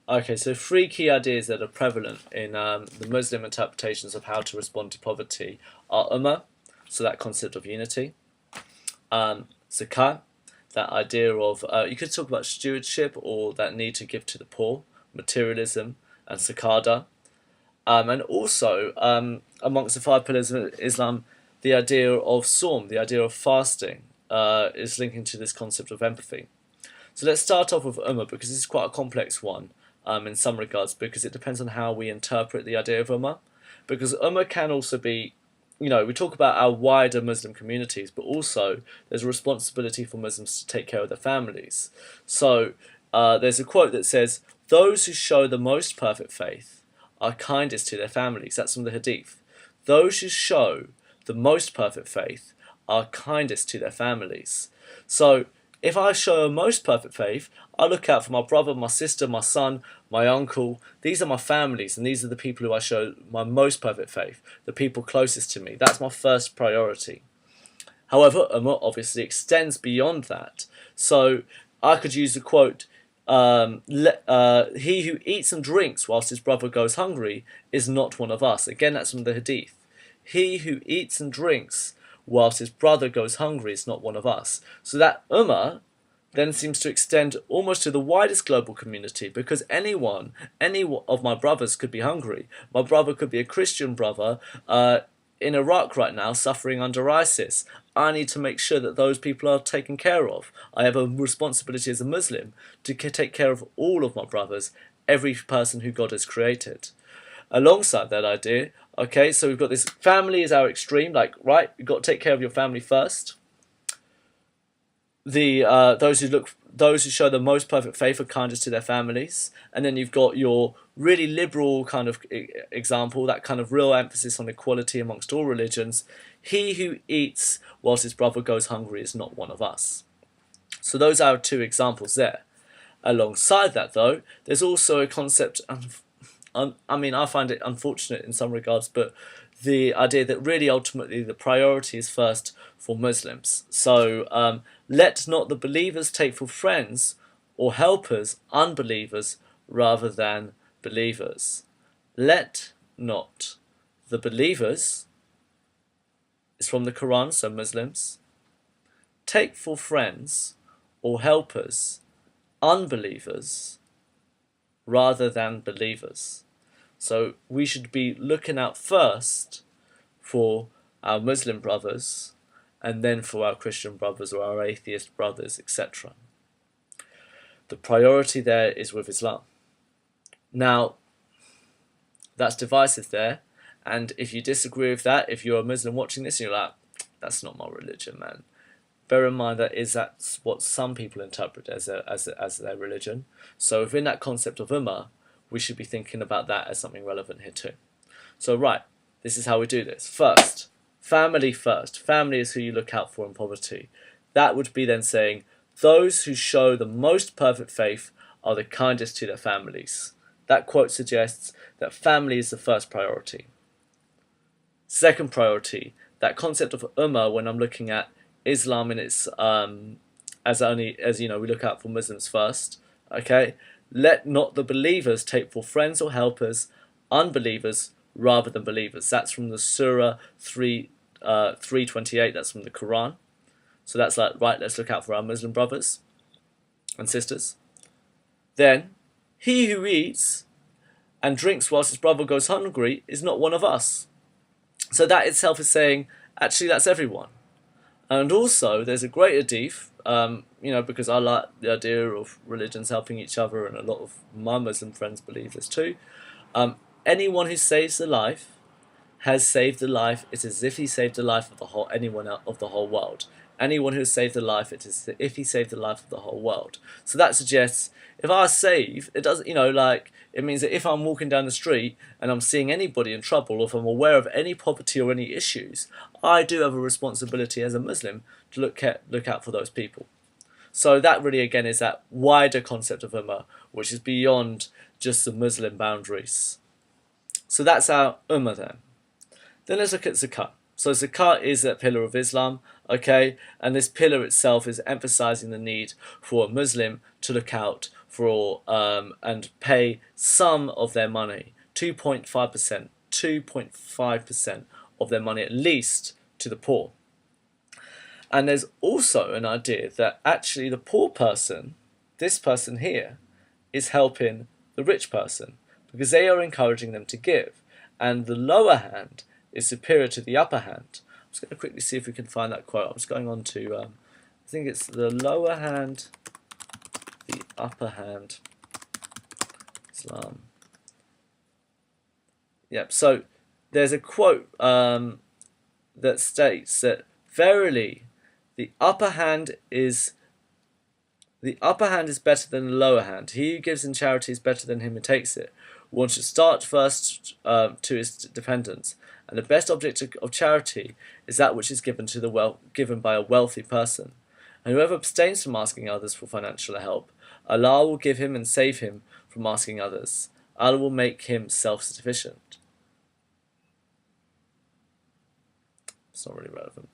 Okay, so three key ideas that are prevalent in the Muslim interpretations of how to respond to poverty are Ummah, so that concept of unity, Zakah, that idea of, you could talk about stewardship or that need to give to the poor, materialism, and Saqadah. And also, amongst the five pillars of Islam, the idea of Sawm, the idea of fasting, is linking to this concept of empathy. So let's start off with Ummah because this is quite a complex one in some regards because it depends on how we interpret the idea of Ummah. Because Ummah can also be, we talk about our wider Muslim communities, but also there's a responsibility for Muslims to take care of their families. So there's a quote that says, "Those who show the most perfect faith are kindest to their families." That's from the Hadith. Those who show the most perfect faith are kindest to their families. So if I show a most perfect faith, I look out for my brother, my sister, my son, my uncle. These are my families, and these are the people who I show my most perfect faith, the people closest to me. That's my first priority. However, Ummah obviously extends beyond that. So I could use the quote, he who eats and drinks whilst his brother goes hungry is not one of us. Again, that's from the Hadith. He who eats and drinks whilst his brother goes hungry is not one of us. So that Ummah then seems to extend almost to the widest global community because any of my brothers could be hungry. My brother could be a Christian brother in Iraq right now suffering under ISIS. I need to make sure that those people are taken care of. I have a responsibility as a Muslim to take care of all of my brothers, every person who God has created. Alongside that idea, okay, so we've got this family is our extreme, like, right, you've got to take care of your family first. Those who show the most perfect faith are kindest to their families, and then you've got your really liberal kind of example, that kind of real emphasis on equality amongst all religions. He who eats whilst his brother goes hungry is not one of us. So those are two examples there. Alongside that, though, there's also a concept. I find it unfortunate in some regards, but the idea that really ultimately the priority is first for Muslims. So let not the believers take for friends or helpers unbelievers rather than believers. Let not the believers, is from the Quran, so Muslims, take for friends or helpers unbelievers rather than believers. So we should be looking out first for our Muslim brothers and then for our Christian brothers or our atheist brothers, etc. The priority there is with Islam. Now, that's divisive there, and if you disagree with that, if you're a Muslim watching this and you're like, that's not my religion, man, bear in mind that's what some people interpret as their religion. So within that concept of Ummah, we should be thinking about that as something relevant here too. So right, this is how we do this. First, family first. Family is who you look out for in poverty. That would be then saying, those who show the most perfect faith are the kindest to their families. That quote suggests that family is the first priority. Second priority, that concept of Ummah when I'm looking at Islam in its as we look out for Muslims first. Okay, let not the believers take for friends or helpers unbelievers rather than believers. That's from the Surah 328. That's from the Quran. So that's like, right, let's look out for our Muslim brothers and sisters. Then, he who eats and drinks whilst his brother goes hungry is not one of us. So that itself is saying, actually, that's everyone. And also, there's a great hadith, because I like the idea of religions helping each other, and a lot of my Muslim friends believe this too. Anyone who saves the life has saved the life. It's as if he saved the life of anyone of the whole world. Anyone who has saved the life, it is as if he saved the life of the whole world. So that suggests if I save, it doesn't, it means that if I'm walking down the street and I'm seeing anybody in trouble, or if I'm aware of any poverty or any issues, I do have a responsibility as a Muslim to look out for those people. So that really, again, is that wider concept of Ummah, which is beyond just the Muslim boundaries. So that's our Ummah then. Then let's look at Zakah. So Zakah is a pillar of Islam, okay? And this pillar itself is emphasizing the need for a Muslim to look out for and pay some of their money, 2.5% of their money at least, to the poor. And there's also an idea that actually the poor person, this person here, is helping the rich person because they are encouraging them to give. And the lower hand is superior to the upper hand. I'm just going to quickly see if we can find that quote. I'm just going on to, I think it's the lower hand, the upper hand, Islam. Yep, so there's a quote that states that verily the upper hand is better than the lower hand. He who gives in charity is better than him who takes it. One should start first to his dependents, and the best object of charity is that which is given by a wealthy person. And whoever abstains from asking others for financial help, Allah will give him and save him from asking others. Allah will make him self-sufficient. It's not really relevant.